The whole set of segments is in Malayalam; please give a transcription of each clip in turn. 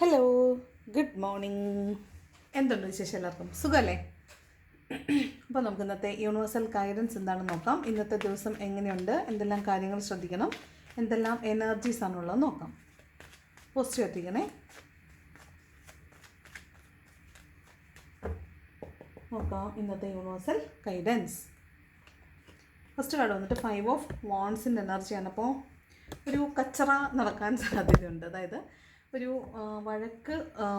Hello, good morning. എന്തുണ്ട് വിശേഷം? എല്ലാവർക്കും സുഖമല്ലേ? അപ്പോൾ നമുക്ക് ഇന്നത്തെ യൂണിവേഴ്സൽ ഗൈഡൻസ് എന്താണെന്ന് നോക്കാം. ഇന്നത്തെ ദിവസം എങ്ങനെയുണ്ട്, എന്തെല്ലാം കാര്യങ്ങൾ ശ്രദ്ധിക്കണം, എന്തെല്ലാം എനർജീസ് ആണുള്ളത് നോക്കാം. പോസിറ്റീവ് എത്തിക്കണേ. നോക്കാം ഇന്നത്തെ യൂണിവേഴ്സൽ ഗൈഡൻസ്. ഫസ്റ്റ് കാർഡ് വന്നിട്ട് 5 ഓഫ് വാൺസിൻ്റെ എനർജിയാണ്. അപ്പോൾ ഒരു കച്ചറ നടക്കാൻ സാധ്യതയുണ്ട്. അതായത് ഒരു വഴക്ക്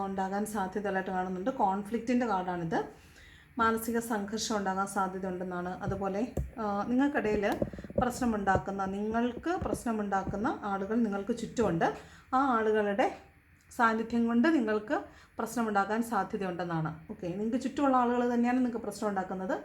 ഉണ്ടാകാൻ സാധ്യതയുള്ളതായിട്ട് കാണുന്നുണ്ട്. കോൺഫ്ലിക്റ്റിൻ്റെ കാർഡാണിത്. മാനസിക സംഘർഷം ഉണ്ടാകാൻ സാധ്യതയുണ്ടെന്നാണ്. അതുപോലെ നിങ്ങൾക്കിടയിൽ നിങ്ങൾക്ക് പ്രശ്നമുണ്ടാക്കുന്ന ആളുകൾ നിങ്ങൾക്ക് ചുറ്റുമുണ്ട്. ആ ആളുകളുടെ സാന്നിധ്യം കൊണ്ട് നിങ്ങൾക്ക് പ്രശ്നമുണ്ടാക്കാൻ സാധ്യതയുണ്ടെന്നാണ്. ഓക്കെ, നിങ്ങൾക്ക് ചുറ്റുമുള്ള ആളുകൾ തന്നെയാണ് നിങ്ങൾക്ക് പ്രശ്നം ഉണ്ടാക്കുന്നത്.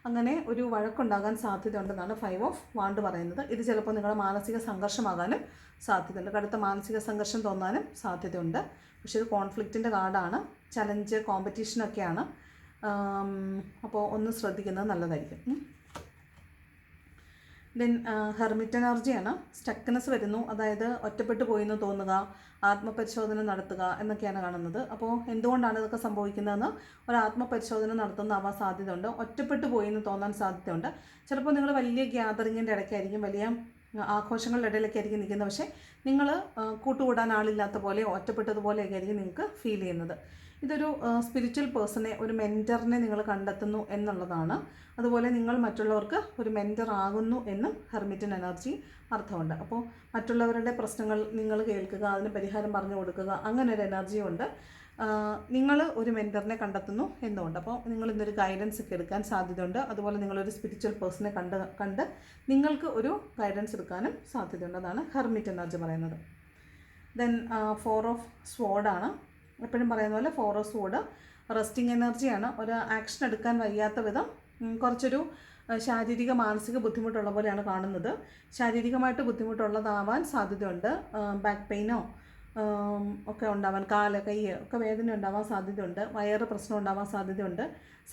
അങ്ങനെ ഒരു വഴക്കുണ്ടാകാൻ സാധ്യതയുണ്ടെന്നാണ് 5 ഓഫ് വാണ്ട് പറയുന്നത്. ഇത് ചിലപ്പോൾ നിങ്ങളുടെ മാനസിക സംഘർഷമാകാനും സാധ്യതയുണ്ട്. കടുത്ത മാനസിക സംഘർഷം തോന്നാനും സാധ്യതയുണ്ട്. പക്ഷേ ഇത് കോൺഫ്ലിക്റ്റിൻ്റെ കാർഡാണ്. ചലഞ്ച്, കോമ്പറ്റീഷനൊക്കെയാണ്. അപ്പോൾ ഒന്ന് ശ്രദ്ധിക്കുന്നത് നല്ലതായിരിക്കും. ദെൻ ഹെർമിറ്റ് എനർജിയാണ്. സ്റ്റക്നെസ് വരുന്നു, അതായത് ഒറ്റപ്പെട്ടു പോയെന്ന് തോന്നുക, ആത്മപരിശോധന നടത്തുക എന്നൊക്കെയാണ് കാണുന്നത്. അപ്പോൾ എന്തുകൊണ്ടാണ് ഇതൊക്കെ സംഭവിക്കുന്നതെന്ന് ഒരു ആത്മപരിശോധന നടത്തുന്നതാവാൻ സാധ്യതയുണ്ട്. ഒറ്റപ്പെട്ടു പോയെന്ന് തോന്നാൻ സാധ്യതയുണ്ട്. ചിലപ്പോൾ നിങ്ങൾ വലിയ ഗ്യാതറിങ്ങിൻ്റെ ഇടയ്ക്കായിരിക്കും, വലിയ ആഘോഷങ്ങളുടെ ഇടയിലൊക്കെ ആയിരിക്കും നിൽക്കുന്നത്. പക്ഷേ നിങ്ങൾ കൂട്ടുകൂടാൻ ആളില്ലാത്ത പോലെയോ ഒറ്റപ്പെട്ടതുപോലെയൊക്കെ ആയിരിക്കും നിങ്ങൾക്ക് ഫീൽ ചെയ്യുന്നത്. ഇതൊരു സ്പിരിച്വൽ പേഴ്സണെ, ഒരു മെൻറ്ററിനെ നിങ്ങൾ കണ്ടെത്തുന്നു എന്നുള്ളതാണ്. അതുപോലെ നിങ്ങൾ മറ്റുള്ളവർക്ക് ഒരു മെൻറ്റർ ആകുന്നു എന്നും ഹെർമിറ്റൻ എനർജി അർത്ഥമുണ്ട്. അപ്പോൾ മറ്റുള്ളവരുടെ പ്രശ്നങ്ങൾ നിങ്ങൾ കേൾക്കുക, അതിന് പരിഹാരം പറഞ്ഞു കൊടുക്കുക, അങ്ങനെ ഒരു എനർജിയും ഉണ്ട്. നിങ്ങൾ ഒരു മെൻറ്ററിനെ കണ്ടെത്തുന്നു എന്നുണ്ട്. അപ്പോൾ നിങ്ങൾ ഇന്നൊരു ഗൈഡൻസ് ഒക്കെ എടുക്കാൻ സാധ്യതയുണ്ട്. അതുപോലെ നിങ്ങളൊരു സ്പിരിച്വൽ പേഴ്സണെ കണ്ട് നിങ്ങൾക്ക് ഒരു ഗൈഡൻസ് എടുക്കാനും സാധ്യതയുണ്ട്. അതാണ് ഹെർമിറ്റ് എനർജി പറയുന്നത്. ദെൻ 4 ഓഫ് സ്വോർഡാണ്. എപ്പോഴും പറയുന്ന പോലെ 4 ഓഫ് സ്വോർഡ് റെസ്റ്റിംഗ് എനർജിയാണ്. ഒരു ആക്ഷൻ എടുക്കാൻ വയ്യാത്ത വിധം കുറച്ചൊരു ശാരീരിക മാനസിക ബുദ്ധിമുട്ടുള്ള പോലെയാണ് കാണുന്നത്. ശാരീരികമായിട്ട് ബുദ്ധിമുട്ടുള്ളതാവാൻ സാധ്യതയുണ്ട്. ബാക്ക് പെയിനോ ഒക്കെ ഉണ്ടാവാൻ, കൈ ഒക്കെ വേദന ഉണ്ടാവാൻ സാധ്യതയുണ്ട്. വയറ് പ്രശ്നം ഉണ്ടാവാൻ സാധ്യതയുണ്ട്.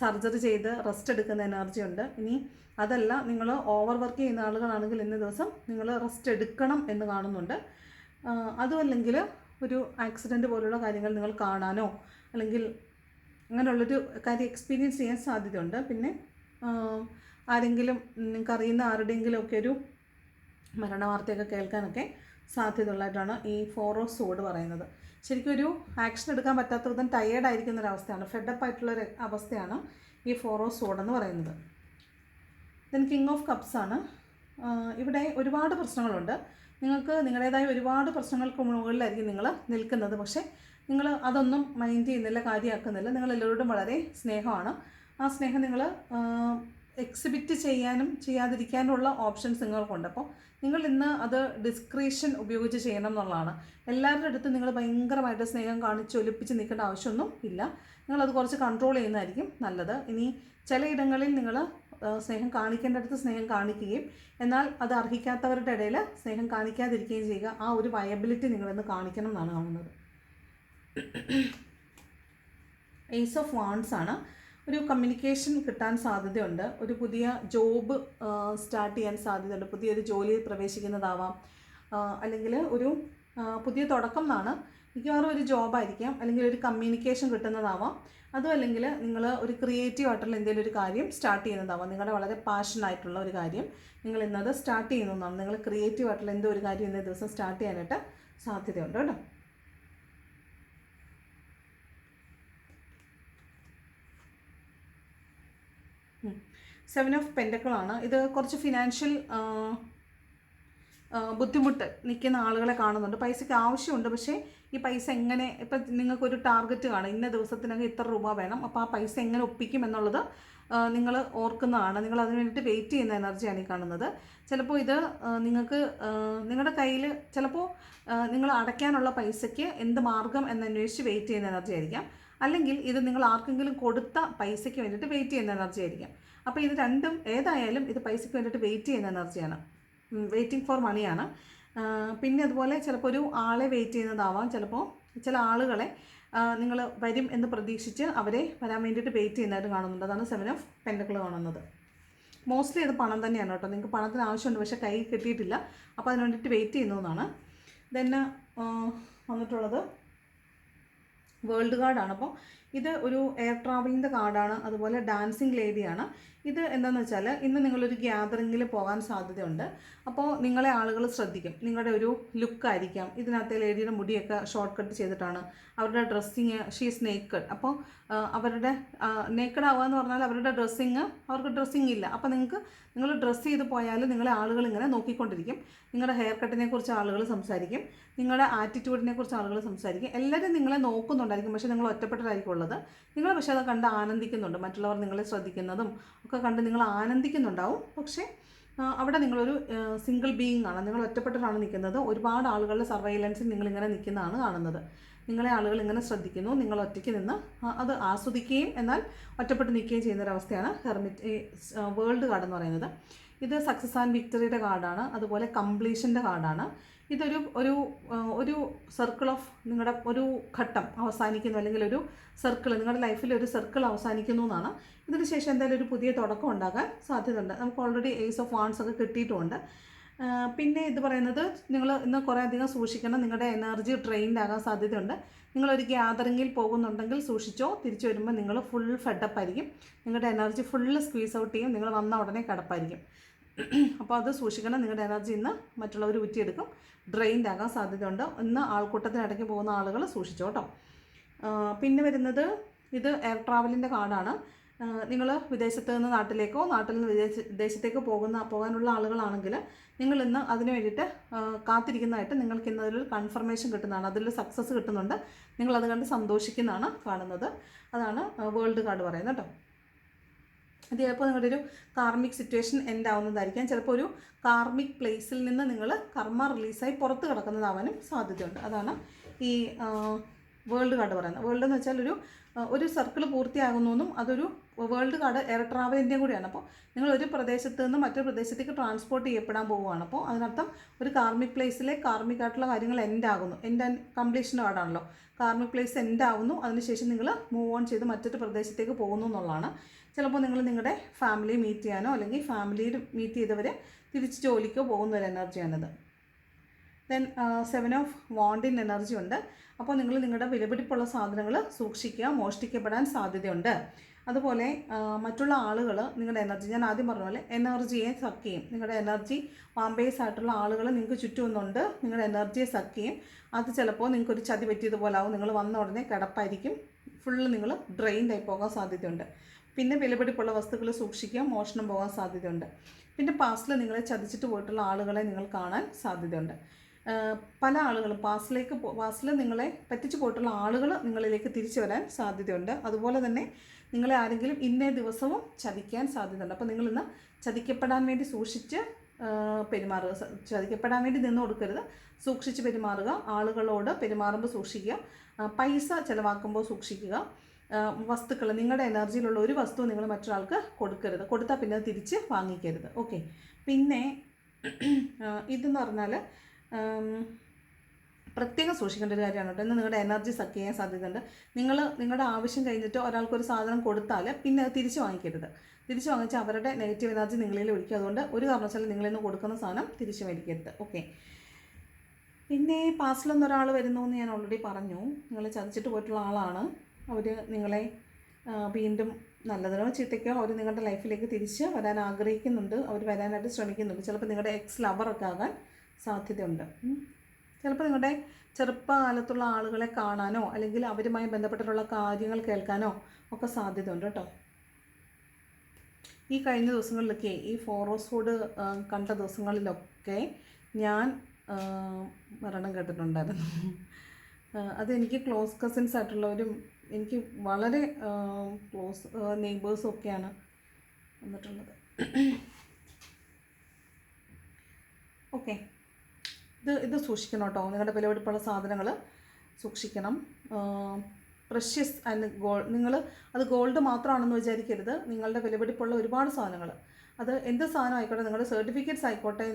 സർജറി ചെയ്ത് റെസ്റ്റ് എടുക്കുന്ന എനർജി ഉണ്ട്. ഇനി അതല്ല, നിങ്ങൾ ഓവർ വർക്ക് ചെയ്യുന്ന ആളുകളാണെങ്കിൽ ഇന്ന ദിവസം നിങ്ങൾ റെസ്റ്റ് എടുക്കണം എന്ന് കാണുന്നുണ്ട്. അതുമല്ലെങ്കിൽ ഒരു ആക്സിഡൻറ്റ് പോലുള്ള കാര്യങ്ങൾ നിങ്ങൾ കാണാനോ അല്ലെങ്കിൽ അങ്ങനെയുള്ളൊരു കാര്യം എക്സ്പീരിയൻസ് ചെയ്യാൻ സാധ്യതയുണ്ട്. പിന്നെ ആരെങ്കിലും നിങ്ങൾക്കറിയുന്ന ആരുടെയെങ്കിലും ഒക്കെ ഒരു മരണവാർത്തയൊക്കെ കേൾക്കാനൊക്കെ സാധ്യതയുള്ളതായിട്ടാണ് ഈ 4 ഓഫ് സ്വോർഡ് പറയുന്നത്. ശരിക്കും ഒരു ആക്ഷൻ എടുക്കാൻ പറ്റാത്ത വിധം ടയേർഡായിരിക്കുന്നൊരവസ്ഥയാണ്, ഫെഡപ്പ് ആയിട്ടുള്ളൊരു അവസ്ഥയാണ് ഈ 4 ഓഫ് സ്വോർഡ് എന്ന് പറയുന്നത്. ദെൻ കിങ് ഓഫ് കപ്സ് ആണ്. ഇവിടെ ഒരുപാട് പ്രശ്നങ്ങളുണ്ട്. നിങ്ങൾക്ക് നിങ്ങളുടേതായ ഒരുപാട് പ്രശ്നങ്ങൾക്ക് മുകളിലായിരിക്കും നിങ്ങൾ നിൽക്കുന്നത്. പക്ഷേ നിങ്ങൾ അതൊന്നും മൈൻഡ് ചെയ്യുന്നില്ല, കാര്യമാക്കുന്നില്ല. നിങ്ങളെല്ലാവരോടും വളരെ സ്നേഹമാണ്. ആ സ്നേഹം നിങ്ങൾ എക്സിബിറ്റ് ചെയ്യാനും ചെയ്യാതിരിക്കാനുള്ള ഓപ്ഷൻസ് നിങ്ങൾക്കുണ്ട്. അപ്പോൾ നിങ്ങൾ ഇന്ന് അത് ഡിസ്ക്രിഷൻ ഉപയോഗിച്ച് ചെയ്യണം എന്നുള്ളതാണ്. എല്ലാവരുടെ അടുത്തും നിങ്ങൾ ഭയങ്കരമായിട്ട് സ്നേഹം കാണിച്ച് ഒലിപ്പിച്ച് നിൽക്കേണ്ട ആവശ്യമൊന്നും ഇല്ല. നിങ്ങളത് കുറച്ച് കൺട്രോൾ ചെയ്യുന്നതായിരിക്കും നല്ലത്. ഇനി ചിലയിടങ്ങളിൽ നിങ്ങൾ സ്നേഹം കാണിക്കേണ്ടടുത്ത് സ്നേഹം കാണിക്കുകയും എന്നാൽ അത് അർഹിക്കാത്തവരുടെ ഇടയിൽ സ്നേഹം കാണിക്കാതിരിക്കുകയും ചെയ്യുക. ആ ഒരു വയബിലിറ്റി നിങ്ങളിന്ന് കാണിക്കണം എന്നാണ് കാണുന്നത്. ഏസ് ഓഫ് വാൺസ് ആണ്. ഒരു കമ്മ്യൂണിക്കേഷൻ കിട്ടാൻ സാധ്യതയുണ്ട്. ഒരു പുതിയ ജോബ് സ്റ്റാർട്ട് ചെയ്യാൻ സാധ്യതയുണ്ട്. പുതിയൊരു ജോലിയിൽ പ്രവേശിക്കുന്നതാവാം, അല്ലെങ്കിൽ ഒരു പുതിയ തുടക്കം എന്നാണ്. മിക്കവാറും ഒരു ജോബായിരിക്കാം, അല്ലെങ്കിൽ ഒരു കമ്മ്യൂണിക്കേഷൻ കിട്ടുന്നതാവാം. അതും അല്ലെങ്കിൽ നിങ്ങൾ ഒരു ക്രിയേറ്റീവ് ആയിട്ടുള്ള എന്തെങ്കിലും ഒരു കാര്യം സ്റ്റാർട്ട് ചെയ്യുന്നതാവാം. നിങ്ങളുടെ വളരെ പാഷനായിട്ടുള്ള ഒരു കാര്യം നിങ്ങൾ ഇന്നത് സ്റ്റാർട്ട് ചെയ്യുന്നതാണ്. നിങ്ങൾ ക്രിയേറ്റീവ് ആയിട്ടുള്ള എന്തോ ഒരു കാര്യം ഇന്നേ ദിവസം സ്റ്റാർട്ട് ചെയ്യാനായിട്ട് സാധ്യതയുണ്ട് കേട്ടോ. സെവൻ ഓഫ് പെൻറ്റക്കിളാണ്. ഇത് കുറച്ച് ഫിനാൻഷ്യൽ ബുദ്ധിമുട്ട് നിൽക്കുന്ന ആളുകളെ കാണുന്നുണ്ട്. പൈസയ്ക്ക് ആവശ്യമുണ്ട്, പക്ഷേ ഈ പൈസ എങ്ങനെ, ഇപ്പം നിങ്ങൾക്കൊരു ടാർഗറ്റ് കാണും, ഇന്ന ദിവസത്തിനകം ഇത്ര രൂപ വേണം, അപ്പോൾ ആ പൈസ എങ്ങനെ ഒപ്പിക്കും എന്നുള്ളത് നിങ്ങൾ ഓർക്കുന്നതാണ്. നിങ്ങൾ അതിന് വേണ്ടിയിട്ട് വെയിറ്റ് ചെയ്യുന്ന എനർജിയാണ് ഈ കാണുന്നത്. ചിലപ്പോൾ ഇത് നിങ്ങൾക്ക് നിങ്ങളുടെ കയ്യിൽ ചിലപ്പോൾ നിങ്ങൾ അടയ്ക്കാനുള്ള പൈസയ്ക്ക് എന്ത് മാർഗം എന്നന്വേഷിച്ച് വെയിറ്റ് ചെയ്യുന്ന എനർജി ആയിരിക്കാം. അല്ലെങ്കിൽ ഇത് നിങ്ങൾ ആർക്കെങ്കിലും കൊടുത്ത പൈസയ്ക്ക് വേണ്ടിയിട്ട് വെയിറ്റ് ചെയ്യുന്ന എനർജി ആയിരിക്കാം. അപ്പോൾ ഇത് രണ്ടും ഏതായാലും ഇത് പൈസയ്ക്ക് വേണ്ടിയിട്ട് വെയിറ്റ് ചെയ്യുന്ന എനർജിയാണ്, വെയിറ്റിംഗ് ഫോർ മണിയാണ്. പിന്നെ അതുപോലെ ചിലപ്പോൾ ഒരു ആളെ വെയിറ്റ് ചെയ്യുന്നതാവാം. ചിലപ്പോൾ ചില ആളുകളെ നിങ്ങൾ വരും എന്ന് പ്രതീക്ഷിച്ച് അവരെ വരാൻ വേണ്ടിയിട്ട് വെയിറ്റ് ചെയ്യുന്നതായിട്ട് കാണുന്നുണ്ട്. അതാണ് 7 ഓഫ് പെൻറ്റക്കിൾ കാണുന്നത്. മോസ്റ്റ്ലി അത് പണം തന്നെയാണ് കേട്ടോ. നിങ്ങൾക്ക് പണത്തിന് ആവശ്യമുണ്ട്, പക്ഷേ കൈ കിട്ടിയിട്ടില്ല, അപ്പോൾ അതിന് വേണ്ടിയിട്ട് വെയിറ്റ് ചെയ്യുന്നതാണ്. ദെൻ വന്നിട്ടുള്ളത് വേൾഡ് കാർഡാണ്. അപ്പോൾ ഇത് ഒരു എയർ ട്രാവലിൻ്റെ കാർഡാണ്. അതുപോലെ ഡാൻസിങ് ലേഡിയാണ്. ഇത് എന്താണെന്ന് വെച്ചാൽ ഇന്ന് നിങ്ങളൊരു ഗ്യാതറിങ്ങിൽ പോകാൻ സാധ്യതയുണ്ട്. അപ്പോൾ നിങ്ങളെ ആളുകൾ ശ്രദ്ധിക്കും. നിങ്ങളുടെ ഒരു ലുക്കായിരിക്കാം. ഇതിനകത്തെ ലേഡിയുടെ മുടിയൊക്കെ ഷോർട്ട് കട്ട് ചെയ്തിട്ടാണ്. അവരുടെ ഡ്രസ്സിങ് ഷീസ് നേക്കഡ്. അപ്പോൾ അവരുടെ നേക്കഡ് ആവുക എന്ന് പറഞ്ഞാൽ അവരുടെ അവർക്ക് ഡ്രസ്സിങ് ഇല്ല. അപ്പോൾ നിങ്ങൾ ഡ്രസ്സ് ചെയ്ത് പോയാൽ നിങ്ങളെ ആളുകൾ ഇങ്ങനെ നോക്കിക്കൊണ്ടിരിക്കും. നിങ്ങളുടെ ഹെയർ കട്ടിനെ കുറിച്ച് ആളുകൾ സംസാരിക്കും. നിങ്ങളുടെ ആറ്റിറ്റ്യൂഡിനെ കുറിച്ച് ആളുകൾ സംസാരിക്കും. എല്ലാവരും നിങ്ങളെ നോക്കുന്നുണ്ടായിരിക്കും, പക്ഷേ നിങ്ങൾ ഒറ്റപ്പെട്ടതായിരിക്കും ഉള്ളത്. നിങ്ങൾ പക്ഷേ അത് കണ്ട് ആനന്ദിക്കുന്നുണ്ട്. മറ്റുള്ളവർ നിങ്ങളെ ശ്രദ്ധിക്കുന്നതും ഒക്കെ കണ്ട് നിങ്ങൾ ആനന്ദിക്കുന്നുണ്ടാവും. പക്ഷേ അവിടെ നിങ്ങളൊരു സിംഗിൾ ബീയിങ് ആണ്. നിങ്ങൾ ഒറ്റപ്പെട്ടിട്ടാണ് നിൽക്കുന്നത്. ഒരുപാട് ആളുകളുടെ സർവൈലൻസിൽ നിങ്ങളിങ്ങനെ നിൽക്കുന്നതാണ് കാണുന്നത്. നിങ്ങളെ ആളുകൾ ഇങ്ങനെ ശ്രദ്ധിക്കുന്നു. നിങ്ങൾ ഒറ്റയ്ക്ക് നിന്ന് അത് ആസ്വദിക്കുകയും എന്നാൽ ഒറ്റപ്പെട്ട് നിൽക്കുകയും ചെയ്യുന്നൊരവസ്ഥയാണ് വേൾഡ് കാർഡ് എന്ന് പറയുന്നത്. ഇത് സക്സസ് ആൻഡ് വിക്ടറിയുടെ കാർഡാണ്. അതുപോലെ കംപ്ലീഷൻ്റെ കാർഡാണ്. ഇതൊരു ഒരു ഒരു സർക്കിൾ ഓഫ് നിങ്ങളുടെ ഒരു ഘട്ടം അവസാനിക്കുന്നു, അല്ലെങ്കിൽ ഒരു സർക്കിൾ നിങ്ങളുടെ ലൈഫിൽ ഒരു സർക്കിൾ അവസാനിക്കുന്നു എന്നാണ്. ഇതിന് ശേഷം എന്തായാലും ഒരു പുതിയ തുടക്കം ഉണ്ടാകാൻ സാധ്യതയുണ്ട്. നമുക്ക് ഓൾറെഡി ഏസ് ഓഫ് വാൺസ് ഒക്കെ കിട്ടിയിട്ടുമുണ്ട്. പിന്നെ ഇത് പറയുന്നത് നിങ്ങൾ ഇന്ന് കുറേ അധികം സൂക്ഷിക്കണം. നിങ്ങളുടെ എനർജി ഡ്രെയിൻഡ് ആകാൻ സാധ്യതയുണ്ട്. നിങ്ങളൊരു ഗ്യാതറിങ്ങിൽ പോകുന്നുണ്ടെങ്കിൽ സൂക്ഷിച്ചോ. തിരിച്ചു വരുമ്പോൾ നിങ്ങൾ ഫുൾ ഫെഡപ്പായിരിക്കും. നിങ്ങളുടെ എനർജി ഫുള്ള് സ്ക്വീസ് ഔട്ട് ചെയ്യും. നിങ്ങൾ വന്ന ഉടനെ കിടപ്പായിരിക്കും. അപ്പോൾ അത് സൂക്ഷിക്കണം. നിങ്ങളുടെ എനർജി ഇന്ന് മറ്റുള്ളവർ ഊറ്റിയെടുക്കും. ഡ്രെയിൻഡ് ആകാൻ സാധ്യതയുണ്ട്. ഇന്ന് ആൾക്കൂട്ടത്തിനിടയ്ക്ക് പോകുന്ന ആളുകൾ സൂക്ഷിച്ചോ കേട്ടോ. പിന്നെ വരുന്നത് ഇത് എയർ ട്രാവലിൻ്റെ കാർഡാണ്. നിങ്ങൾ വിദേശത്ത് നിന്ന് നാട്ടിലേക്കോ നാട്ടിൽ നിന്ന് വിദേശത്തേക്കോ പോകാനുള്ള ആളുകളാണെങ്കിൽ നിങ്ങൾ ഇന്ന് അതിന് വേണ്ടിയിട്ട് കാത്തിരിക്കുന്നതായിട്ട് നിങ്ങൾക്ക് ഇന്ന് അതിലൊരു കൺഫർമേഷൻ കിട്ടുന്നതാണ്. അതിലൊരു സക്സസ് കിട്ടുന്നുണ്ട്. നിങ്ങളത് കണ്ട് സന്തോഷിക്കുന്നതാണ് കാണുന്നത്. അതാണ് വേൾഡ് കാർഡ് പറയുന്നത് കേട്ടോ. അത് ചിലപ്പോൾ നിങ്ങളുടെ ഒരു കാർമിക് സിറ്റുവേഷൻ എൻഡ് ആവുന്നതായിരിക്കാം. ചിലപ്പോൾ ഒരു കാർമിക് പ്ലേസിൽ നിന്ന് നിങ്ങൾ കർമ്മ റിലീസായി പുറത്ത് കിടക്കുന്നതാവാനും സാധ്യതയുണ്ട്. അതാണ് ഈ വേൾഡ് കാർഡ് പറയുന്നത്. വേൾഡ് എന്ന് വെച്ചാൽ ഒരു സർക്കിൾ പൂർത്തിയാകുന്നു. അതൊരു വേൾഡ് കാർഡ് എയർ ട്രാവലിൻ്റെയും കൂടിയാണ്. അപ്പോൾ നിങ്ങൾ ഒരു പ്രദേശത്ത് നിന്ന് മറ്റൊരു പ്രദേശത്തേക്ക് ട്രാൻസ്പോർട്ട് ചെയ്യപ്പെടാൻ പോവുകയാണ്. അപ്പോൾ അതിനർത്ഥം ഒരു കാർമിക് പ്ലേസിലെ കാർമിക് ആയിട്ടുള്ള കാര്യങ്ങൾ എൻഡ് ആകുന്നു. എൻഡ് ആൻഡ് കംപ്ലീഷൻ കാർഡാണല്ലോ. കാർമിക് പ്ലേസ് എൻഡ് ആവുന്നു. അതിനുശേഷം നിങ്ങൾ മൂവ് ഓൺ ചെയ്ത് മറ്റൊരു പ്രദേശത്തേക്ക് പോകുന്നു എന്നുള്ളതാണ്. ചിലപ്പോൾ നിങ്ങൾ നിങ്ങളുടെ ഫാമിലി മീറ്റ് ചെയ്യാനോ അല്ലെങ്കിൽ ഫാമിലിയിൽ മീറ്റ് ചെയ്തവരെ തിരിച്ച് ജോലിക്കോ പോകുന്ന ഒരു എനർജിയാണിത്. ദെൻ 7 ഓഫ് വാണ്ടിൻ എനർജി ഉണ്ട്. അപ്പോൾ നിങ്ങൾ നിങ്ങളുടെ വിലപിടിപ്പുള്ള സാധനങ്ങൾ സൂക്ഷിക്കുക. മോഷ്ടിക്കപ്പെടാൻ സാധ്യതയുണ്ട്. അതുപോലെ മറ്റുള്ള ആളുകൾ നിങ്ങളുടെ എനർജി, ഞാൻ ആദ്യം പറഞ്ഞ പോലെ എനർജിയെ സക്ക് ചെയ്യും. നിങ്ങളുടെ എനർജി വാമ്പേഴ്സ് ആയിട്ടുള്ള ആളുകൾ നിങ്ങൾക്ക് ചുറ്റുമുന്നുണ്ട്. നിങ്ങളുടെ എനർജിയെ സക്ക് ചെയ്യും. അത് ചിലപ്പോൾ നിങ്ങൾക്കൊരു ചതി പറ്റിയതുപോലെ ആവും. നിങ്ങൾ വന്ന ഉടനെ കിടപ്പായിരിക്കും. ഫുള്ള് നിങ്ങൾ ഡ്രെയിൻഡായി പോകാൻ സാധ്യതയുണ്ട്. പിന്നെ വിലപിടിപ്പുള്ള വസ്തുക്കൾ സൂക്ഷിക്കുക. മോഷണം പോകാൻ സാധ്യതയുണ്ട്. പിന്നെ പാസ്റ്റിൽ നിങ്ങളെ ചതിച്ചിട്ട് പോയിട്ടുള്ള ആളുകളെ നിങ്ങൾ കാണാൻ സാധ്യതയുണ്ട്. പല ആളുകളും പാസ്റ്റിൽ നിങ്ങളെ പറ്റിച്ചു പോയിട്ടുള്ള ആളുകൾ നിങ്ങളിലേക്ക് തിരിച്ചു വരാൻ സാധ്യതയുണ്ട്. അതുപോലെ തന്നെ നിങ്ങളെ ആരെങ്കിലും ഇന്നേ ദിവസവും ചതിക്കാൻ സാധ്യതയുണ്ട്. അപ്പോൾ നിങ്ങളിന്ന് ചതിക്കപ്പെടാൻ വേണ്ടി സൂക്ഷിച്ച് പെരുമാറുക. ചതിക്കപ്പെടാൻ വേണ്ടി നിന്ന് കൊടുക്കരുത്. സൂക്ഷിച്ച് പെരുമാറുക. ആളുകളോട് പെരുമാറുമ്പോൾ സൂക്ഷിക്കുക. പൈസ ചിലവാക്കുമ്പോൾ സൂക്ഷിക്കുക. വസ്തുക്കൾ, നിങ്ങളുടെ എനർജിയിലുള്ള ഒരു വസ്തു നിങ്ങൾ മറ്റൊരാൾക്ക് കൊടുക്കരുത്. കൊടുത്താൽ പിന്നെ അത് തിരിച്ച് വാങ്ങിക്കരുത്. ഓക്കെ. പിന്നെ ഇതെന്ന് പറഞ്ഞാൽ പ്രത്യേകം സൂക്ഷിക്കേണ്ട ഒരു കാര്യമാണ് കേട്ടോ. ഇന്ന് നിങ്ങളുടെ എനർജി സക്ക് ചെയ്യാൻ സാധ്യതയുണ്ട്. നിങ്ങളുടെ ആവശ്യം കഴിഞ്ഞിട്ട് ഒരാൾക്കൊരു സാധനം കൊടുത്താൽ പിന്നെ അത് തിരിച്ച് വാങ്ങിക്കരുത്. തിരിച്ച് വാങ്ങിച്ചാൽ അവരുടെ നെഗറ്റീവ് എനർജി നിങ്ങളിൽ ഒഴിക്കും. അതുകൊണ്ട് ഒരു കാരണവശാലും നിങ്ങളിന്ന് കൊടുക്കുന്ന സാധനം തിരിച്ച് മേടിക്കരുത്. ഓക്കെ. പിന്നെ പാസ്റ്റിലൊന്നും ഒരാൾ വരുന്നു എന്ന് ഞാൻ ഓൾറെഡി പറഞ്ഞു. നിങ്ങൾ ചതിച്ചിട്ട് പോയിട്ടുള്ള ആളാണ്. അവർ നിങ്ങളെ വീണ്ടും നല്ലതിനോ ചീത്തയ്ക്കോ അവർ നിങ്ങളുടെ ലൈഫിലേക്ക് തിരിച്ച് വരാൻ ആഗ്രഹിക്കുന്നുണ്ട്. അവർ വരാനായിട്ട് ശ്രമിക്കുന്നുണ്ട്. ചിലപ്പോൾ നിങ്ങളുടെ എക്സ് ലവറൊക്കെ ആകാൻ സാധ്യതയുണ്ട്. ചിലപ്പോൾ നിങ്ങളുടെ ചെറുപ്പകാലത്തുള്ള ആളുകളെ കാണാനോ അല്ലെങ്കിൽ അവരുമായി ബന്ധപ്പെട്ടിട്ടുള്ള കാര്യങ്ങൾ കേൾക്കാനോ ഒക്കെ സാധ്യതയുണ്ട് കേട്ടോ. ഈ കഴിഞ്ഞ ദിവസങ്ങളിലൊക്കെ ഈ ഫോറോസ്ഫോർഡ് കണ്ട ദിവസങ്ങളിലൊക്കെ ഞാൻ മരണം കേട്ടിട്ടുണ്ടായിരുന്നു. അതെനിക്ക് ക്ലോസ് കസിൻസ് ആയിട്ടുള്ളവരും എനിക്ക് വളരെ ക്ലോസ് നെയ്ബേഴ്സും ഒക്കെയാണ് വന്നിട്ടുള്ളത്. ഓക്കെ. ഇത് സൂക്ഷിക്കണം കേട്ടോ. നിങ്ങളുടെ വിലപിടിപ്പുള്ള സാധനങ്ങൾ സൂക്ഷിക്കണം. പ്രഷ്യസ് ആൻഡ് നിങ്ങൾ അത് ഗോൾഡ് മാത്രമാണെന്ന് വിചാരിക്കരുത്. നിങ്ങളുടെ വിലപിടിപ്പുള്ള ഒരുപാട് സാധനങ്ങൾ, അത് എന്ത് സാധനം ആയിക്കോട്ടെ, നിങ്ങളുടെ സർട്ടിഫിക്കറ്റ്സ് ആയിക്കോട്ടെ,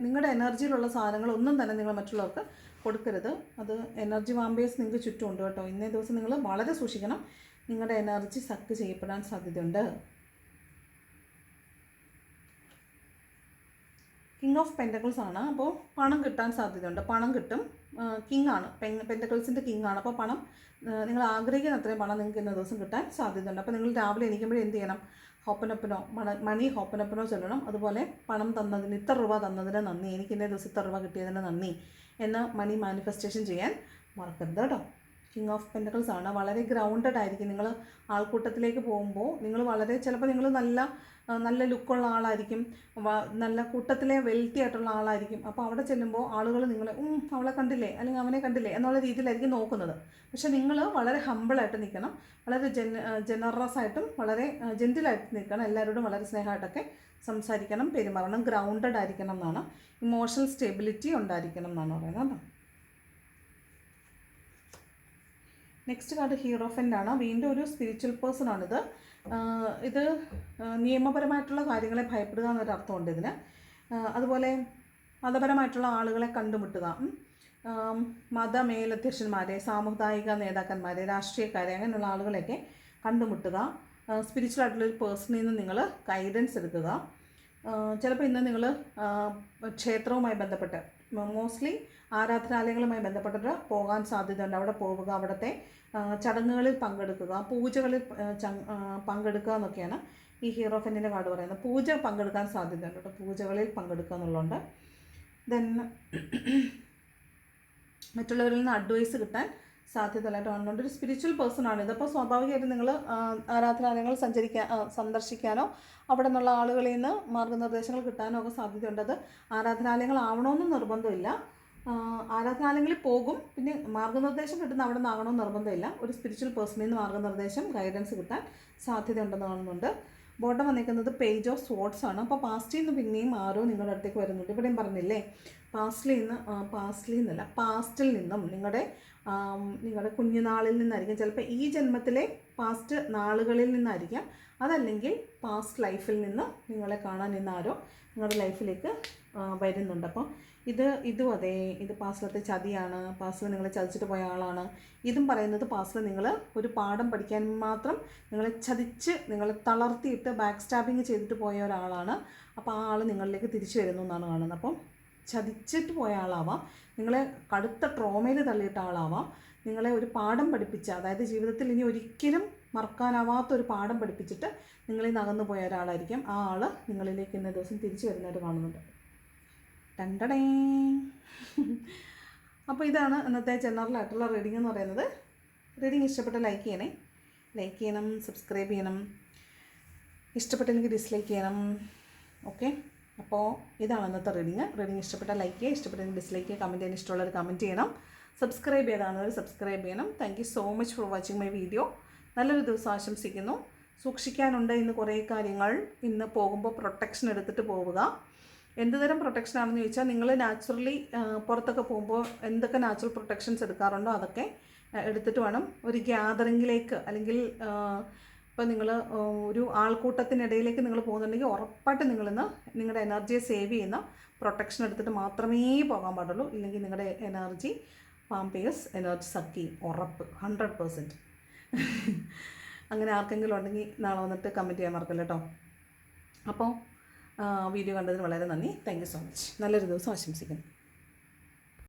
നിങ്ങളുടെ എനർജിയിലുള്ള സാധനങ്ങൾ ഒന്നും തന്നെ നിങ്ങൾ മറ്റുള്ളവർക്ക് കൊടുക്കരുത്. അത് എനർജി വാമ്പേഴ്സ് നിങ്ങൾക്ക് ചുറ്റുമുണ്ട് കേട്ടോ. ഇന്നേ ദിവസം നിങ്ങൾ വളരെ സൂക്ഷിക്കണം. നിങ്ങളുടെ എനർജി സക്ക് ചെയ്യപ്പെടാൻ സാധ്യതയുണ്ട്. കിങ് ഓഫ് പെൻറ്റക്കിൾസ് ആണ്. അപ്പോൾ പണം കിട്ടാൻ സാധ്യതയുണ്ട്, പണം കിട്ടും. കിങ് ആണ്, പെൻറ്റക്കിൾസിൻ്റെ കിങ് ആണ്. അപ്പോൾ പണം നിങ്ങൾ ആഗ്രഹിക്കുന്ന അത്രയും പണം നിങ്ങൾക്ക് ഇന്ന ദിവസം കിട്ടാൻ സാധ്യതയുണ്ട്. അപ്പോൾ നിങ്ങൾ രാവിലെ എണീക്കുമ്പോഴേ എന്ത് ചെയ്യണം? ഹോപ്പനപ്പനോ മണി ഹോപ്പനപ്പനോ ചൊല്ലണം. അതുപോലെ പണം തന്നതിന്, ഇത്ര രൂപ തന്നതിന് നന്ദി, എനിക്ക് ഇന്നേ ദിവസം ഇത്ര രൂപ കിട്ടിയതിന് നന്ദി എന്ന് മണി മാനിഫെസ്റ്റേഷൻ ചെയ്യാൻ മറക്കരുത് കേട്ടോ. കിങ് ഓഫ് പെൻറ്റക്കിൾസ് ആണ്. വളരെ ഗ്രൗണ്ടഡ് ആയിരിക്കും. നിങ്ങൾ ആൾക്കൂട്ടത്തിലേക്ക് പോകുമ്പോൾ നിങ്ങൾ വളരെ, ചിലപ്പോൾ നിങ്ങൾ നല്ല ലുക്കുള്ള ആളായിരിക്കും, നല്ല കൂട്ടത്തിലെ വെൽത്തി ആയിട്ടുള്ള ആളായിരിക്കും. അപ്പോൾ അവിടെ ചെല്ലുമ്പോൾ ആളുകൾ നിങ്ങളെ അവളെ കണ്ടില്ലേ അല്ലെങ്കിൽ അവനെ കണ്ടില്ലേ എന്നുള്ള രീതിയിലായിരിക്കും നോക്കുന്നത്. പക്ഷേ നിങ്ങൾ വളരെ ഹമ്പിളായിട്ട് നിൽക്കണം, വളരെ ജനറസ് ആയിട്ടും വളരെ ജെൻറ്റിലായിട്ട് നിൽക്കണം, എല്ലാവരോടും വളരെ സ്നേഹമായിട്ടൊക്കെ സംസാരിക്കണം, പെരുമാറണം, ഗ്രൗണ്ടഡ് ആയിരിക്കണം എന്നാണ്. ഇമോഷണൽ സ്റ്റെബിലിറ്റി ഉണ്ടായിരിക്കണം എന്നാണ് പറയുന്നത്. നെക്സ്റ്റ് കാർഡ് ഹീറോഫൻ്റ് ആണ്. വീണ്ടും ഒരു സ്പിരിച്വൽ പേഴ്സൺ ആണിത്. ഇത് നിയമപരമായിട്ടുള്ള കാര്യങ്ങളെ ഭയപ്പെടുക എന്നൊരർത്ഥമുണ്ട് ഇതിന്. അതുപോലെ മതപരമായിട്ടുള്ള ആളുകളെ കണ്ടുമുട്ടുക, മതമേലധ്യക്ഷന്മാരെ, സാമുദായിക നേതാക്കന്മാരെ, രാഷ്ട്രീയക്കാരെ, അങ്ങനെയുള്ള ആളുകളെയൊക്കെ കണ്ടുമുട്ടുക. സ്പിരിച്വൽ ആയിട്ടുള്ളൊരു പേഴ്സണിൽ നിന്ന് നിങ്ങൾ ഗൈഡൻസ് എടുക്കുക. ചിലപ്പോൾ ഇന്ന് നിങ്ങൾ ക്ഷേത്രവുമായി ബന്ധപ്പെട്ട്, മോസ്റ്റ്ലി ആരാധനാലയങ്ങളുമായി ബന്ധപ്പെട്ടിട്ട് പോകാൻ സാധ്യതയുണ്ട്. അവിടെ പോവുക, അവിടുത്തെ ചടങ്ങുകളിൽ പങ്കെടുക്കുക, പൂജകളിൽ പങ്കെടുക്കുക എന്നൊക്കെയാണ് ഈ ഹീറോഫൻ്റിൻ്റെ കാർഡ് പറയുന്നത്. പൂജ പങ്കെടുക്കാൻ സാധ്യതയുണ്ട് കേട്ടോ, പൂജകളിൽ പങ്കെടുക്കുക എന്നുള്ളതുകൊണ്ട്. ദെൻ മറ്റുള്ളവരിൽ നിന്ന് അഡ്വൈസ് കിട്ടാൻ സാധ്യതയായിട്ട് കാണുന്നുണ്ട്. ഒരു സ്പിരിച്വൽ പേഴ്സൺ ആണ് ഇത്. അപ്പോൾ സ്വാഭാവികമായിട്ടും നിങ്ങൾ ആരാധനാലയങ്ങൾ സന്ദർശിക്കാനോ അവിടെ നിന്നുള്ള ആളുകളിൽ നിന്ന് മാർഗ്ഗനിർദ്ദേശങ്ങൾ കിട്ടാനോ ഒക്കെ സാധ്യതയുണ്ട്. അത് ആരാധനാലയങ്ങളാവണമെന്നും നിർബന്ധമില്ല. ആരാധനാലയങ്ങളിൽ പോകും, പിന്നെ മാർഗ്ഗനിർദ്ദേശം കിട്ടുന്ന അവിടെ നിന്നാകണമെന്ന് നിർബന്ധമില്ല. ഒരു സ്പിരിച്വൽ പേഴ്സണിൽ നിന്ന് മാർഗ്ഗനിർദ്ദേശം, ഗൈഡൻസ് കിട്ടാൻ സാധ്യതയുണ്ടെന്ന് കാണുന്നുണ്ട്. ബോട്ടം വന്നിരിക്കുന്നത് പേജ് ഓഫ് സ്വോർഡ്സ് ആണ്. അപ്പോൾ പാസ്റ്റിൽ നിന്ന് പിന്നെയും ആരോ നിങ്ങളുടെ അടുത്തേക്ക് വരുന്നുണ്ട്. ഇവിടെയും പറഞ്ഞില്ലേ, പാസ്റ്റിൽ നിന്നും നിങ്ങളുടെ കുഞ്ഞുനാളിൽ നിന്നായിരിക്കും, ചിലപ്പോൾ ഈ ജന്മത്തിലെ പാസ്റ്റ് നാളുകളിൽ നിന്നായിരിക്കാം, അതല്ലെങ്കിൽ പാസ്റ്റ് ലൈഫിൽ നിന്ന് നിങ്ങളെ കാണാൻ ഇന്നാരോ നിങ്ങളുടെ ലൈഫിലേക്ക് വരുന്നുണ്ട്. അപ്പോൾ ഇതും അതെ, ഇത് പാസ്റ്റിലത്തെ ചതിയാണ്, പാസ്റ്റിൽ നിങ്ങളെ ചതിച്ചിട്ട് പോയ ആളാണ്. ഇതും പറയുന്നത് പാസ്റ്റിൽ നിങ്ങൾ ഒരു പാഠം പഠിക്കാൻ മാത്രം നിങ്ങളെ ചതിച്ച്, നിങ്ങളെ തളർത്തിയിട്ട് ബാക്ക് സ്റ്റാബിങ് ചെയ്തിട്ട് പോയ ഒരാളാണ്. അപ്പോൾ ആ ആൾ നിങ്ങളിലേക്ക് തിരിച്ചു വരുന്നു എന്നാണ് കാണുന്നത്. അപ്പം ചതിച്ചിട്ട് പോയ ആളാവാം, നിങ്ങളെ കടുത്ത ട്രോമയിൽ തള്ളിയിട്ട ആളാവാം, നിങ്ങളെ ഒരു പാഠം പഠിപ്പിച്ച, അതായത് ജീവിതത്തിൽ ഇനി ഒരിക്കലും മറക്കാനാവാത്തൊരു പാഠം പഠിപ്പിച്ചിട്ട് നിങ്ങളിൽ നിന്ന് അകന്നു പോയ ഒരാളായിരിക്കും. ആ ആൾ നിങ്ങളിലേക്ക് ഇന്ന ദിവസം തിരിച്ചു വരുന്നതായിട്ട് കാണുന്നുണ്ട്. ടണ്ടടേ. അപ്പോൾ ഇതാണ് ഇന്നത്തെ ജനറൽ ആയിട്ടുള്ള റീഡിംഗ് എന്ന് പറയുന്നത്. റീഡിംഗ് ഇഷ്ടപ്പെട്ട ലൈക്ക് ചെയ്യണം, സബ്സ്ക്രൈബ് ചെയ്യണം, ഇഷ്ടപ്പെട്ടില്ലെങ്കിൽ ഡിസ്ലൈക്ക് ചെയ്യണം. ഓക്കെ, അപ്പോൾ ഇതാണ് ഇന്നത്തെ റീഡിംഗ് ഇഷ്ടപ്പെട്ട ലൈക്ക് ചെയ്യുക, ഇഷ്ടപ്പെട്ടെങ്കിൽ ഡിസ്ലൈക്ക് ചെയ്യുക, കമൻറ്റ് ചെയ്യാൻ ഇഷ്ടമുള്ളവർ കമൻറ്റ് ചെയ്യണം, സബ്സ്ക്രൈബ് ചെയ്താണവർ സബ്സ്ക്രൈബ് ചെയ്യണം. Thank you so much for watching my video. നല്ലൊരു ദിവസം ആശംസിക്കുന്നു. സൂക്ഷിക്കാനുണ്ട് ഇന്ന് കുറേ കാര്യങ്ങൾ. ഇന്ന് പോകുമ്പോൾ പ്രൊട്ടക്ഷൻ എടുത്തിട്ട് പോവുക. എന്ത് തരം പ്രൊട്ടക്ഷൻ ആണെന്ന് ചോദിച്ചാൽ, നിങ്ങൾ നാച്ചുറലി പുറത്തൊക്കെ പോകുമ്പോൾ എന്തൊക്കെ നാച്ചുറൽ പ്രൊട്ടക്ഷൻസ് എടുക്കാറുണ്ടോ അതൊക്കെ എടുത്തിട്ട് വേണം. ഒരു ഗ്യാതറിങ്ങിലേക്ക്, അല്ലെങ്കിൽ ഇപ്പോൾ നിങ്ങൾ ഒരു ആൾക്കൂട്ടത്തിനിടയിലേക്ക് നിങ്ങൾ പോകുന്നുണ്ടെങ്കിൽ ഉറപ്പായിട്ട് നിങ്ങളിന്ന് നിങ്ങളുടെ എനർജിയെ സേവ് ചെയ്യുന്ന പ്രൊട്ടക്ഷൻ എടുത്തിട്ട് മാത്രമേ പോകാൻ പാടുള്ളൂ. ഇല്ലെങ്കിൽ നിങ്ങളുടെ എനർജി വാമ്പയേഴ്സ് എനർജി സക്കി, ഉറപ്പ് 100%. അങ്ങനെ ആർക്കെങ്കിലും ഉണ്ടെങ്കിൽ നാളെ വന്നിട്ട് കമൻറ്റ് ചെയ്യാൻ മറക്കല്ല കേട്ടോ. അപ്പോൾ വീഡിയോ കണ്ടതിന് വളരെ നന്ദി. Thank you so much. നല്ലൊരു ദിവസം ആശംസിക്കുന്നു.